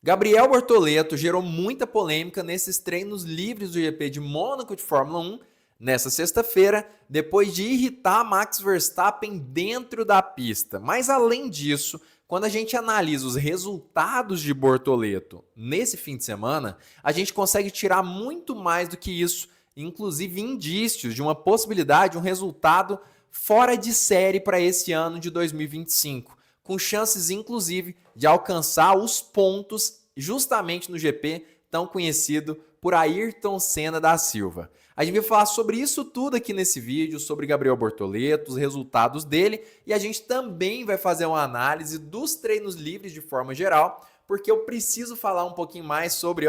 Gabriel Bortoleto gerou muita polêmica nesses treinos livres do GP de Mônaco de Fórmula 1 nessa sexta-feira, depois de irritar Max Verstappen dentro da pista. Mas além disso, quando a gente analisa os resultados de Bortoleto nesse fim de semana, a gente consegue tirar muito mais do que isso, inclusive indícios de uma possibilidade, um resultado fora de série para esse ano de 2025. Com chances, inclusive, de alcançar os pontos justamente no GP tão conhecido por Ayrton Senna da Silva. A gente vai falar sobre isso tudo aqui nesse vídeo, sobre Gabriel Bortoleto, os resultados dele, e a gente também vai fazer uma análise dos treinos livres de forma geral, porque eu preciso falar um pouquinho mais sobre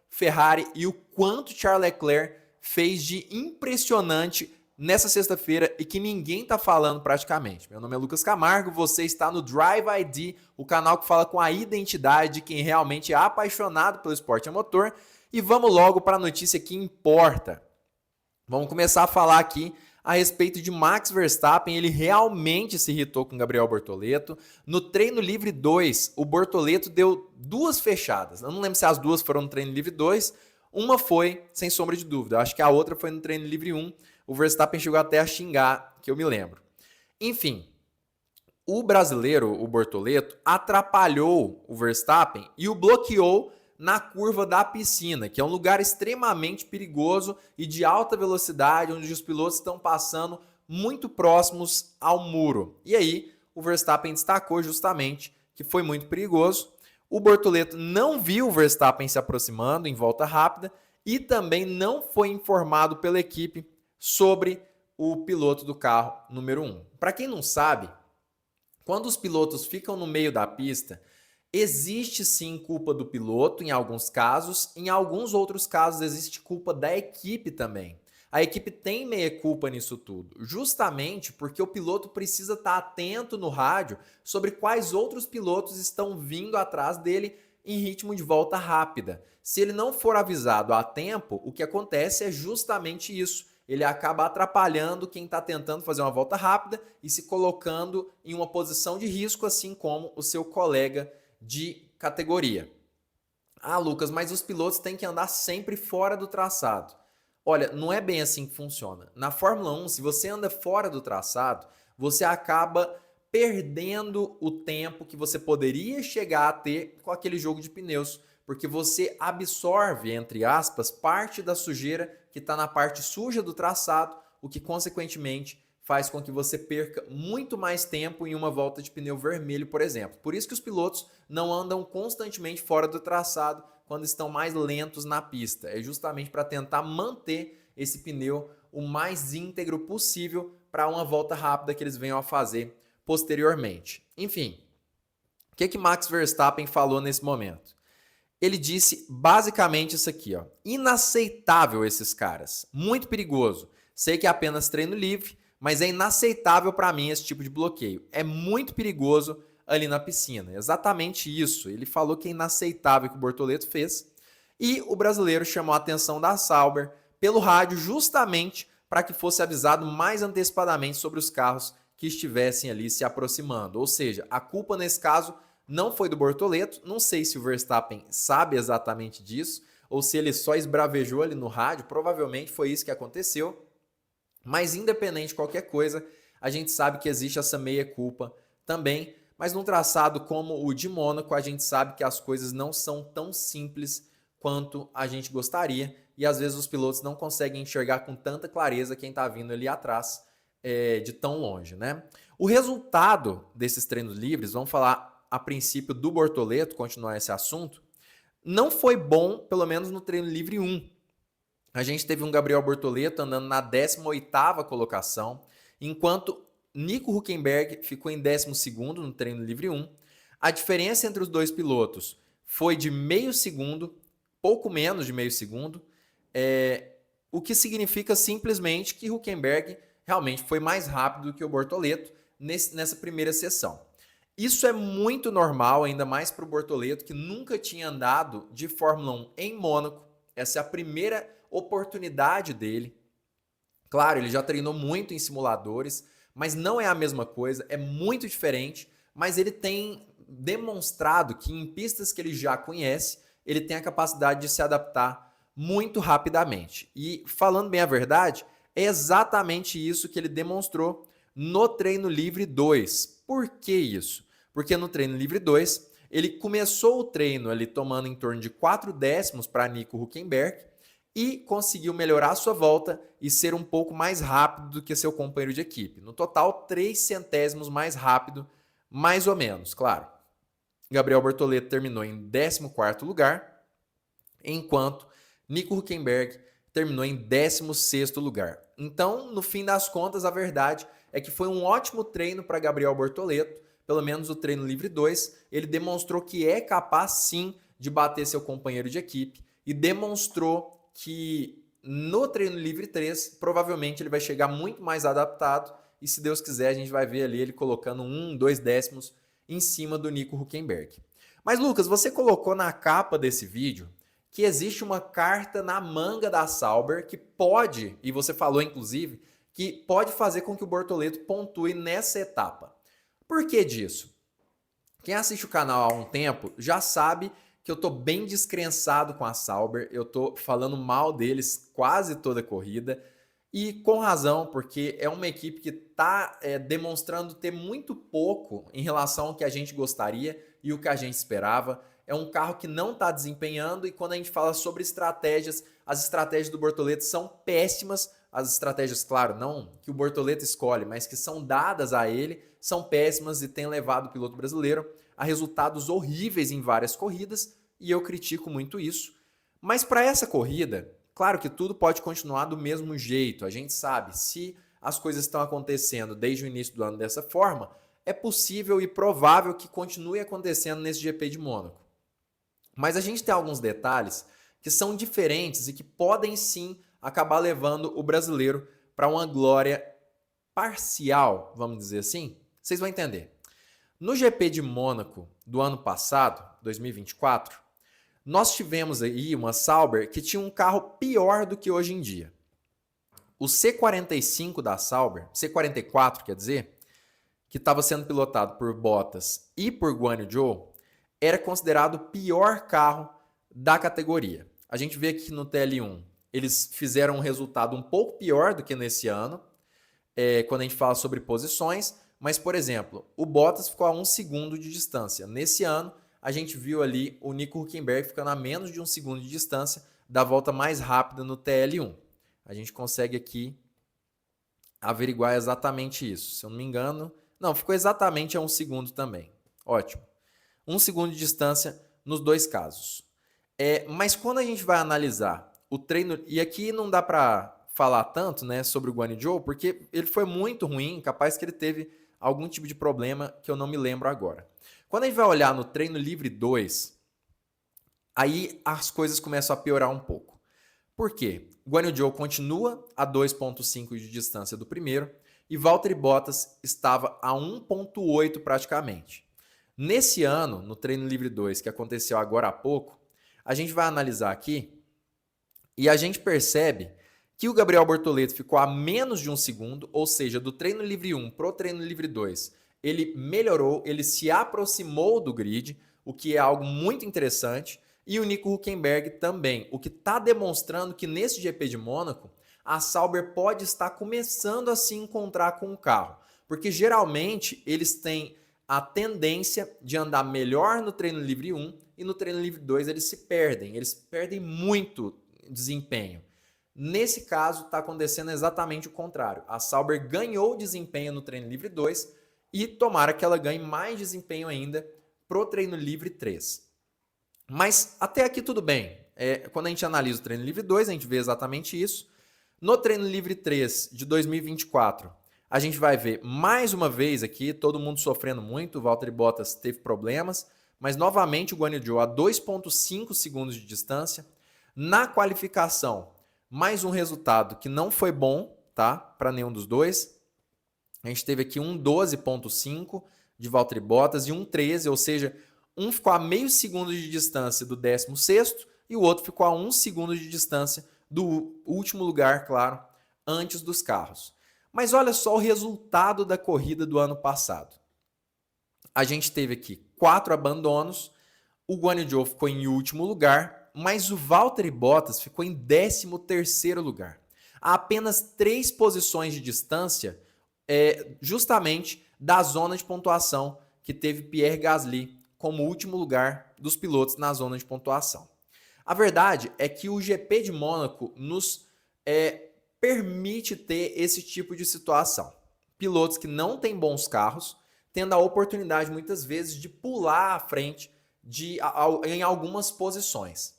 Ferrari e o quanto Charles Leclerc fez de impressionante nessa sexta-feira e que ninguém tá falando praticamente. Meu nome é Lucas Camargo, você está no Drive ID, o canal que fala com a identidade de quem realmente é apaixonado pelo esporte a motor. E vamos logo para a notícia que importa. Vamos começar a falar aqui a respeito de Max Verstappen. Ele realmente se irritou com Gabriel Bortoleto. No treino livre 2, o Bortoleto deu duas fechadas. Eu não lembro se as duas foram no treino livre 2. Uma foi, sem sombra de dúvida. Eu acho que a outra foi no treino livre 1. O Verstappen chegou até a xingar, que eu me lembro. Enfim, o brasileiro, o Bortoleto, atrapalhou o Verstappen e o bloqueou na curva da piscina, que é um lugar extremamente perigoso e de alta velocidade, onde os pilotos estão passando muito próximos ao muro. E aí, o Verstappen destacou justamente que foi muito perigoso. O Bortoleto não viu o Verstappen se aproximando em volta rápida e também não foi informado pela equipe sobre o piloto do carro número 1. Para quem não sabe, quando os pilotos ficam no meio da pista, existe sim culpa do piloto em alguns casos, em alguns outros casos existe culpa da equipe também. A equipe tem meia-culpa nisso tudo, justamente porque o piloto precisa estar atento no rádio sobre quais outros pilotos estão vindo atrás dele em ritmo de volta rápida. Se ele não for avisado a tempo, o que acontece é justamente isso. Ele acaba atrapalhando quem está tentando fazer uma volta rápida e se colocando em uma posição de risco, assim como o seu colega de categoria. Ah, Lucas, mas os pilotos têm que andar sempre fora do traçado. Olha, não é bem assim que funciona. Na Fórmula 1, se você anda fora do traçado, você acaba perdendo o tempo que você poderia chegar a ter com aquele jogo de pneus, porque você absorve, entre aspas, parte da sujeira que está na parte suja do traçado, o que consequentemente faz com que você perca muito mais tempo em uma volta de pneu vermelho, por exemplo. Por isso que os pilotos não andam constantemente fora do traçado quando estão mais lentos na pista. É justamente para tentar manter esse pneu o mais íntegro possível para uma volta rápida que eles venham a fazer posteriormente. Enfim, o que Max Verstappen falou nesse momento? Ele disse basicamente isso aqui, inaceitável esses caras, muito perigoso. Sei que é apenas treino livre, mas é inaceitável para mim esse tipo de bloqueio. É muito perigoso ali na piscina. Exatamente isso. Ele falou que é inaceitável o que o Bortoleto fez. E o brasileiro chamou a atenção da Sauber pelo rádio justamente para que fosse avisado mais antecipadamente sobre os carros que estivessem ali se aproximando. Ou seja, a culpa nesse caso não foi do Bortoleto. Não sei se o Verstappen sabe exatamente disso ou se ele só esbravejou ali no rádio. Provavelmente foi isso que aconteceu. Mas independente de qualquer coisa, a gente sabe que existe essa meia-culpa também. Mas num traçado como o de Mônaco, a gente sabe que as coisas não são tão simples quanto a gente gostaria. E às vezes os pilotos não conseguem enxergar com tanta clareza quem está vindo ali atrás de tão longe, né? O resultado desses treinos livres, vamos falar a princípio do Bortoleto, continuar esse assunto, não foi bom, pelo menos no treino livre 1. A gente teve um Gabriel Bortoleto andando na 18ª colocação, enquanto Nico Hülkenberg ficou em 12º no treino livre 1. A diferença entre os dois pilotos foi de meio segundo, pouco menos de meio segundo, o que significa simplesmente que Hülkenberg realmente foi mais rápido do que o Bortoleto nessa primeira sessão. Isso é muito normal, ainda mais para o Bortoleto, que nunca tinha andado de Fórmula 1 em Mônaco. Essa é a primeira oportunidade dele. Claro, ele já treinou muito em simuladores, mas não é a mesma coisa, é muito diferente, mas ele tem demonstrado que em pistas que ele já conhece, ele tem a capacidade de se adaptar muito rapidamente. E falando bem a verdade, é exatamente isso que ele demonstrou no treino livre 2. Por que isso? Porque no treino livre 2, ele começou o treino ali tomando em torno de 4 décimos para Nico Hülkenberg e conseguiu melhorar a sua volta e ser um pouco mais rápido do que seu companheiro de equipe. No total, 3 centésimos mais rápido, mais ou menos, claro. Gabriel Bortoleto terminou em 14º lugar, enquanto Nico Hülkenberg terminou em 16º lugar. Então, no fim das contas, a verdade é que foi um ótimo treino para Gabriel Bortoleto, pelo menos o treino livre 2, ele demonstrou que é capaz sim de bater seu companheiro de equipe e demonstrou que no treino livre 3, provavelmente ele vai chegar muito mais adaptado e se Deus quiser a gente vai ver ali ele colocando 1, 2 décimos em cima do Nico Hülkenberg. Mas Lucas, você colocou na capa desse vídeo que existe uma carta na manga da Sauber que pode, e você falou inclusive, que pode fazer com que o Bortoleto pontue nessa etapa. Por que disso? Quem assiste o canal há um tempo já sabe que eu estou bem descrençado com a Sauber, eu estou falando mal deles quase toda a corrida, e com razão, porque é uma equipe que está demonstrando ter muito pouco em relação ao que a gente gostaria e o que a gente esperava. É um carro que não está desempenhando e quando a gente fala sobre estratégias, as estratégias do Bortoleto são péssimas. As estratégias, claro, não que o Bortoleto escolhe, mas que são dadas a ele, são péssimas e têm levado o piloto brasileiro a resultados horríveis em várias corridas e eu critico muito isso. Mas para essa corrida, claro que tudo pode continuar do mesmo jeito. A gente sabe, se as coisas estão acontecendo desde o início do ano dessa forma, é possível e provável que continue acontecendo nesse GP de Mônaco. Mas a gente tem alguns detalhes que são diferentes e que podem sim acabar levando o brasileiro para uma glória parcial, vamos dizer assim. Vocês vão entender. No GP de Mônaco do ano passado, 2024, nós tivemos aí uma Sauber que tinha um carro pior do que hoje em dia. O C45 da Sauber, C44 quer dizer, que estava sendo pilotado por Bottas e por Guan Yu Zhou, era considerado o pior carro da categoria. A gente vê aqui no TL1, eles fizeram um resultado um pouco pior do que nesse ano, quando a gente fala sobre posições, mas, por exemplo, o Bottas ficou a 1 segundo de distância. Nesse ano, a gente viu ali o Nico Hülkenberg ficando a menos de 1 segundo de distância da volta mais rápida no TL1. A gente consegue aqui averiguar exatamente isso. Se eu não me engano, não, ficou exatamente a 1 segundo também. Ótimo. 1 segundo de distância nos dois casos. Mas quando a gente vai analisar o treino, e aqui não dá para falar tanto, né, sobre o Guan Yu Zhou, porque ele foi muito ruim, capaz que ele teve algum tipo de problema que eu não me lembro agora. Quando a gente vai olhar no treino livre 2, aí as coisas começam a piorar um pouco. Por quê? Guan Yu Zhou continua a 2,5 de distância do primeiro e Valtteri Bottas estava a 1,8 praticamente. Nesse ano, no treino livre 2, que aconteceu agora há pouco, a gente vai analisar aqui e a gente percebe que o Gabriel Bortoleto ficou a menos de 1 segundo, ou seja, do treino livre 1 para o treino livre 2, ele melhorou, ele se aproximou do grid, o que é algo muito interessante, e o Nico Hülkenberg também, o que está demonstrando que nesse GP de Mônaco, a Sauber pode estar começando a se encontrar com o carro, porque geralmente eles têm a tendência de andar melhor no treino livre 1 e no treino livre 2 eles perdem muito desempenho. Nesse caso, está acontecendo exatamente o contrário. A Sauber ganhou desempenho no treino livre 2 e tomara que ela ganhe mais desempenho ainda pro treino livre 3. Mas até aqui tudo bem. Quando a gente analisa o treino livre 2, a gente vê exatamente isso. No treino livre 3 de 2024, a gente vai ver mais uma vez aqui, todo mundo sofrendo muito, o Valtteri Bottas teve problemas, mas novamente o Guan Yu Zhou a 2,5 segundos de distância. Na qualificação, mais um resultado que não foi bom, tá? Para nenhum dos dois. A gente teve aqui um 12,5 de Valtteri Bottas e um 13, ou seja, um ficou a meio segundo de distância do 16º e o outro ficou a 1 segundo de distância do último lugar, claro, antes dos carros. Mas olha só o resultado da corrida do ano passado. A gente teve aqui 4 abandonos, o Guan Yu Zhou ficou em último lugar, mas o Valtteri Bottas ficou em 13º lugar. A apenas 3 posições de distância, justamente da zona de pontuação que teve Pierre Gasly como último lugar dos pilotos na zona de pontuação. A verdade é que o GP de Mônaco nos permite ter esse tipo de situação. Pilotos que não têm bons carros, tendo a oportunidade muitas vezes de pular à frente em algumas posições.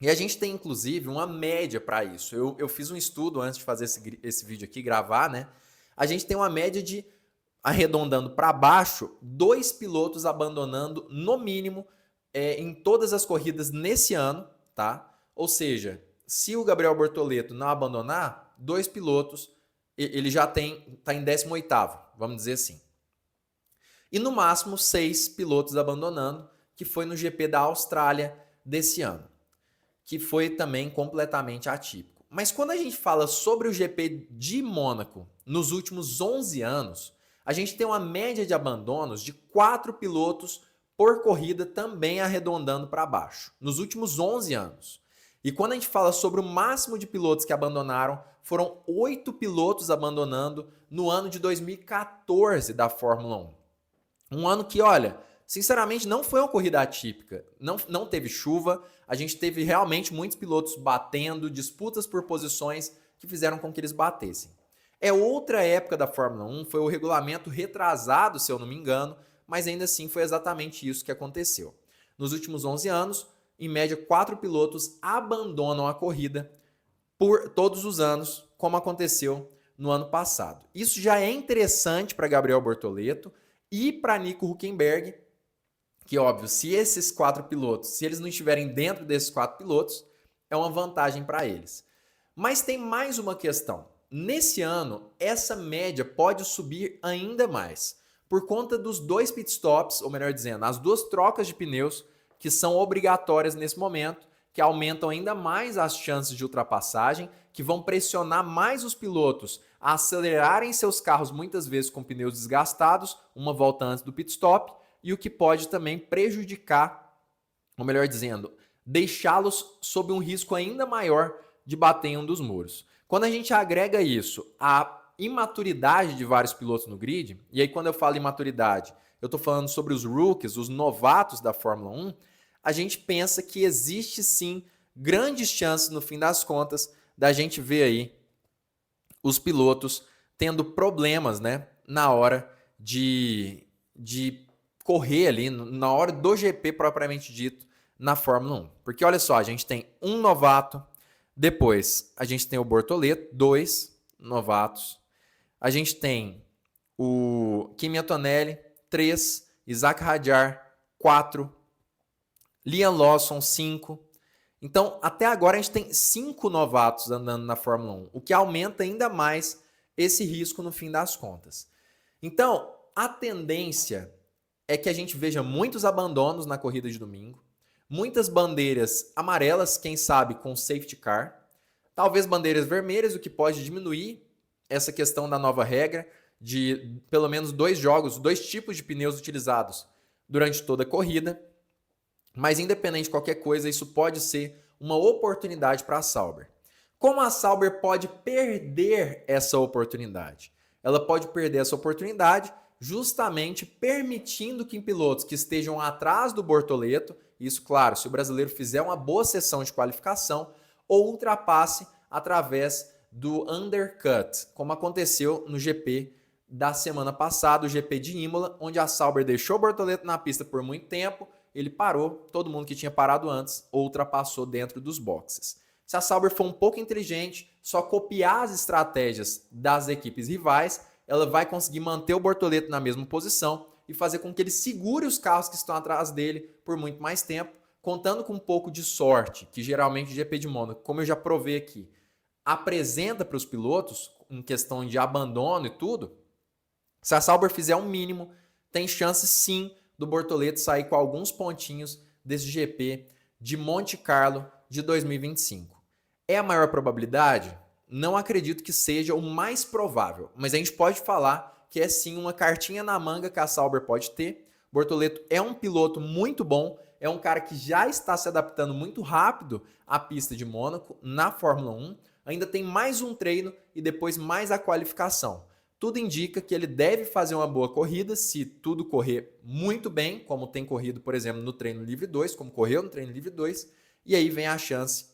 E a gente tem inclusive uma média para isso. Eu fiz um estudo antes de fazer esse vídeo aqui, gravar, né? A gente tem uma média de, arredondando para baixo, 2 pilotos abandonando no mínimo em todas as corridas nesse ano, tá? Ou seja, se o Gabriel Bortoleto não abandonar, 2 pilotos, ele já está em 18º, vamos dizer assim. E no máximo 6 pilotos abandonando, que foi no GP da Austrália desse ano, que foi também completamente atípico. Mas quando a gente fala sobre o GP de Mônaco nos últimos 11 anos, a gente tem uma média de abandonos de 4 pilotos por corrida, também arredondando para baixo, nos últimos 11 anos. E quando a gente fala sobre o máximo de pilotos que abandonaram, foram 8 pilotos abandonando no ano de 2014 da Fórmula 1. Um ano que, olha, sinceramente não foi uma corrida atípica, não teve chuva, a gente teve realmente muitos pilotos batendo, disputas por posições que fizeram com que eles batessem. É outra época da Fórmula 1, foi o regulamento retrasado, se eu não me engano, mas ainda assim foi exatamente isso que aconteceu. Nos últimos 11 anos, em média, 4 pilotos abandonam a corrida por todos os anos, como aconteceu no ano passado. Isso já é interessante para Gabriel Bortoleto e para Nico Hülkenberg, que óbvio, se esses 4 pilotos, se eles não estiverem dentro desses 4 pilotos, é uma vantagem para eles. Mas tem mais uma questão. Nesse ano, essa média pode subir ainda mais, por conta dos 2 pitstops, ou melhor dizendo, as 2 trocas de pneus que são obrigatórias nesse momento, que aumentam ainda mais as chances de ultrapassagem, que vão pressionar mais os pilotos a acelerarem seus carros muitas vezes com pneus desgastados, uma volta antes do pit stop, e o que pode também prejudicar, ou melhor dizendo, deixá-los sob um risco ainda maior de bater em um dos muros. Quando a gente agrega isso à imaturidade de vários pilotos no grid, e aí quando eu falo imaturidade, eu estou falando sobre os rookies, os novatos da Fórmula 1, a gente pensa que existe sim grandes chances, no fim das contas, da gente ver aí os pilotos tendo problemas, né, na hora de correr ali, na hora do GP propriamente dito, na Fórmula 1. Porque olha só, a gente tem um novato, depois a gente tem o Bortoleto, 2 novatos, a gente tem o Kimi Antonelli, 3, Isaac Hadjar, 4, Liam Lawson, 5. Então, até agora a gente tem 5 novatos andando na Fórmula 1, o que aumenta ainda mais esse risco no fim das contas. Então, a tendência é que a gente veja muitos abandonos na corrida de domingo, muitas bandeiras amarelas, quem sabe com safety car, talvez bandeiras vermelhas, o que pode diminuir essa questão da nova regra de pelo menos 2 jogos, 2 tipos de pneus utilizados durante toda a corrida. Mas independente de qualquer coisa, isso pode ser uma oportunidade para a Sauber. Como a Sauber pode perder essa oportunidade? Ela pode perder essa oportunidade justamente permitindo que pilotos que estejam atrás do Bortoleto, isso claro, se o brasileiro fizer uma boa sessão de qualificação, ou ultrapasse através do undercut, como aconteceu no GP da semana passada, o GP de Imola, onde a Sauber deixou o Bortoleto na pista por muito tempo, ele parou, todo mundo que tinha parado antes ultrapassou dentro dos boxes. Se a Sauber for um pouco inteligente, só copiar as estratégias das equipes rivais, ela vai conseguir manter o Bortoleto na mesma posição e fazer com que ele segure os carros que estão atrás dele por muito mais tempo, contando com um pouco de sorte, que geralmente o GP de Mônaco, como eu já provei aqui, apresenta para os pilotos, em questão de abandono e tudo. Se a Sauber fizer um mínimo, tem chance sim do Bortoleto sair com alguns pontinhos desse GP de Monte Carlo de 2025. É a maior probabilidade? Não acredito que seja o mais provável, mas a gente pode falar que é sim uma cartinha na manga que a Sauber pode ter, Bortoleto é um piloto muito bom, é um cara que já está se adaptando muito rápido à pista de Mônaco na Fórmula 1. Ainda tem mais um treino e depois mais a qualificação. Tudo indica que ele deve fazer uma boa corrida se tudo correr muito bem, como tem corrido, por exemplo, no treino livre 2, como correu no treino livre 2, e aí vem a chance,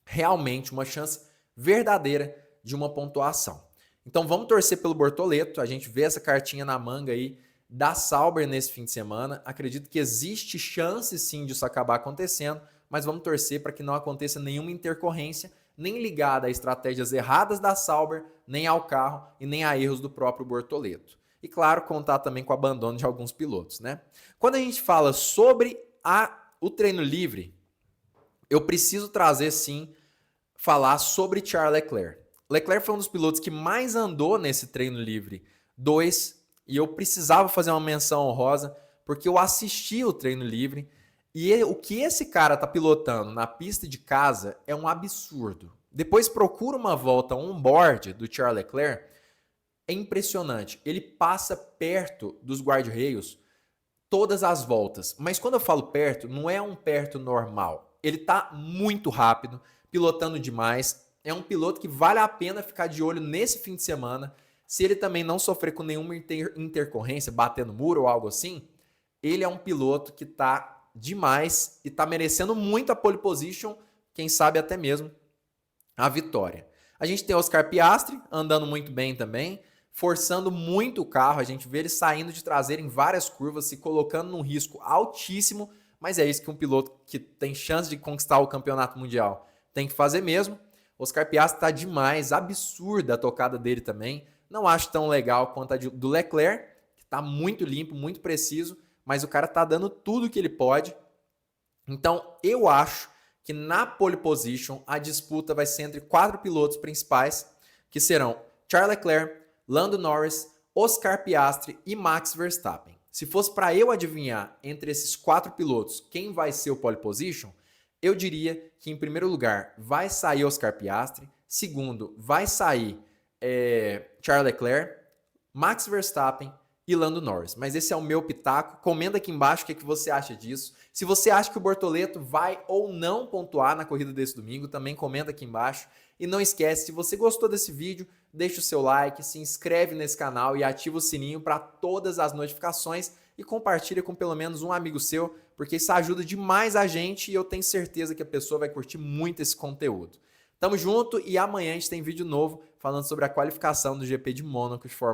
realmente uma chance verdadeira de uma pontuação. Então vamos torcer pelo Bortoleto, a gente vê essa cartinha na manga aí da Sauber nesse fim de semana. Acredito que existe chance sim disso acabar acontecendo, mas vamos torcer para que não aconteça nenhuma intercorrência, nem ligada a estratégias erradas da Sauber, nem ao carro e nem a erros do próprio Bortoleto. E claro, contar também com o abandono de alguns pilotos, né? Quando a gente fala sobre o treino livre, eu preciso trazer sim, falar sobre Charles Leclerc. Leclerc foi um dos pilotos que mais andou nesse treino livre 2, e eu precisava fazer uma menção honrosa, porque eu assisti o treino livre, e o que esse cara tá pilotando na pista de casa é um absurdo. Depois procura uma volta on-board do Charles Leclerc, é impressionante. Ele passa perto dos guarda-reios todas as voltas. Mas quando eu falo perto, não é um perto normal. Ele tá muito rápido, pilotando demais. É um piloto que vale a pena ficar de olho nesse fim de semana. Se ele também não sofrer com nenhuma intercorrência, batendo muro ou algo assim, ele é um piloto que tá demais e tá merecendo muito a pole position, quem sabe até mesmo a vitória. A gente tem Oscar Piastri andando muito bem também, forçando muito o carro, a gente vê ele saindo de traseira em várias curvas, se colocando num risco altíssimo, mas é isso que um piloto que tem chance de conquistar o campeonato mundial tem que fazer mesmo. Oscar Piastri tá demais, absurda a tocada dele também, não acho tão legal quanto a do Leclerc, que tá muito limpo, muito preciso, mas o cara tá dando tudo que ele pode. Então, eu acho que na pole position a disputa vai ser entre 4 pilotos principais, que serão Charles Leclerc, Lando Norris, Oscar Piastri e Max Verstappen. Se fosse para eu adivinhar entre esses 4 pilotos quem vai ser o pole position, eu diria que em primeiro lugar vai sair Oscar Piastri, segundo vai sair Charles Leclerc, Max Verstappen e Lando Norris. Mas esse é o meu pitaco. Comenta aqui embaixo o que você acha disso. Se você acha que o Bortoleto vai ou não pontuar na corrida desse domingo, também comenta aqui embaixo. E não esquece, se você gostou desse vídeo, deixa o seu like, se inscreve nesse canal e ativa o sininho para todas as notificações e compartilha com pelo menos um amigo seu, porque isso ajuda demais a gente e eu tenho certeza que a pessoa vai curtir muito esse conteúdo. Tamo junto e amanhã a gente tem vídeo novo falando sobre a qualificação do GP de Mônaco de Fórmula 1.